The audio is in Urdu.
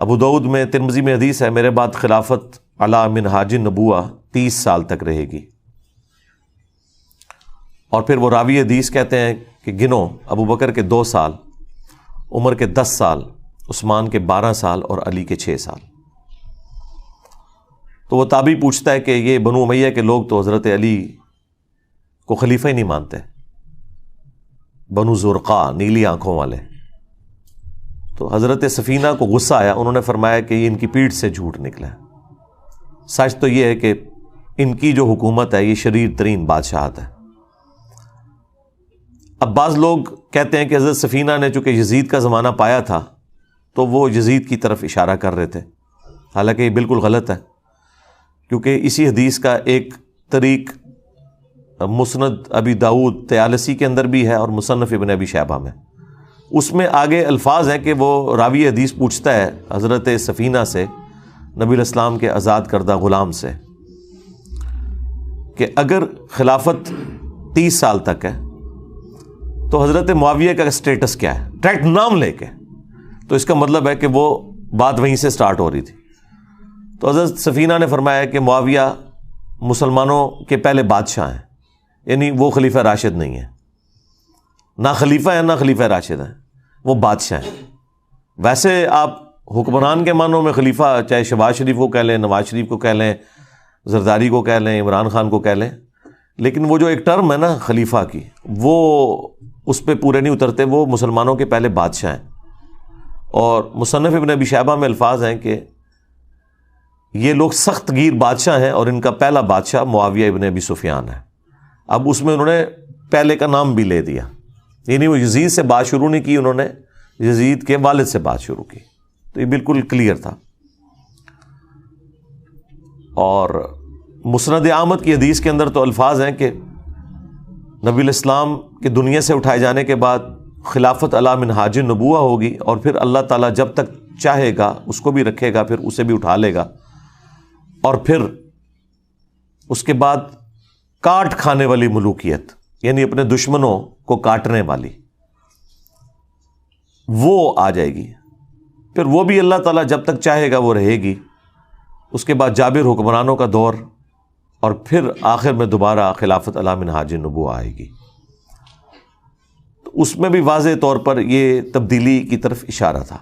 ابو داؤد میں، ترمذی میں حدیث ہے، میرے بعد خلافت علی منہاج النبوہ 30 سال تک رہے گی۔ اور پھر وہ راوی حدیث کہتے ہیں کہ گنو، ابو بکر کے 2 سال، عمر کے 10 سال، عثمان کے 12 سال اور علی کے 6 سال۔ تو وہ تابعی پوچھتا ہے کہ یہ بنو امیہ کے لوگ تو حضرت علی کو خلیفہ ہی نہیں مانتے، بنو زرقا، نیلی آنکھوں والے۔ تو حضرت سفینہ کو غصہ آیا، انہوں نے فرمایا کہ یہ ان کی پیٹھ سے جھوٹ نکلا ہے، سچ تو یہ ہے کہ ان کی جو حکومت ہے یہ شریر ترین بادشاہت ہے۔ اب بعض لوگ کہتے ہیں کہ حضرت سفینہ نے چونکہ یزید کا زمانہ پایا تھا تو وہ یزید کی طرف اشارہ کر رہے تھے، حالانکہ یہ بالکل غلط ہے، کیونکہ اسی حدیث کا ایک طریق مسند ابی داؤد طیالسی کے اندر بھی ہے اور مصنف ابن ابی شیبہ میں۔ اس میں آگے الفاظ ہیں کہ وہ راوی حدیث پوچھتا ہے حضرت سفینہ سے، نبی الاسلام کے آزاد کردہ غلام سے، کہ اگر خلافت 30 سال تک ہے تو حضرت معاویہ کا اسٹیٹس کیا ہے، ڈائریکٹ نام لے کے، تو اس کا مطلب ہے کہ وہ بات وہیں سے سٹارٹ ہو رہی تھی۔ تو حضرت سفینہ نے فرمایا کہ معاویہ مسلمانوں کے پہلے بادشاہ ہیں، یعنی وہ خلیفہ راشد نہیں ہے، نہ خلیفہ ہیں نہ خلیفہ راشد ہیں، وہ بادشاہ ہیں۔ ویسے آپ حکمران کے معنوں میں خلیفہ چاہے شہباز شریف کو کہہ لیں، نواز شریف کو کہہ لیں، زرداری کو کہہ لیں، عمران خان کو کہہ لیں، لیکن وہ جو ایک ٹرم ہے نا خلیفہ کی، وہ اس پہ پورے نہیں اترتے، وہ مسلمانوں کے پہلے بادشاہ ہیں۔ اور مصنف ابن ابی شیبہ میں الفاظ ہیں کہ یہ لوگ سخت گیر بادشاہ ہیں اور ان کا پہلا بادشاہ معاویہ ابن ابی سفیان ہے۔ اب اس میں انہوں نے پہلے کا نام بھی لے دیا، یعنی وہ یزید سے بات شروع نہیں کی، انہوں نے یزید کے والد سے بات شروع کی، تو یہ بالکل کلیئر تھا۔ اور مسند احمد کی حدیث کے اندر تو الفاظ ہیں کہ نبی الاسلام کے دنیا سے اٹھائے جانے کے بعد خلافت علی منہاج النبوہ ہوگی، اور پھر اللہ تعالیٰ جب تک چاہے گا اس کو بھی رکھے گا، پھر اسے بھی اٹھا لے گا، اور پھر اس کے بعد کاٹ کھانے والی ملوکیت، یعنی اپنے دشمنوں کو کاٹنے والی، وہ آ جائے گی، پھر وہ بھی اللہ تعالیٰ جب تک چاہے گا وہ رہے گی۔ اس کے بعد جابر حکمرانوں کا دور، اور پھر آخر میں دوبارہ خلافت علی منہاج النبوہ آئے گی۔ تو اس میں بھی واضح طور پر یہ تبدیلی کی طرف اشارہ تھا۔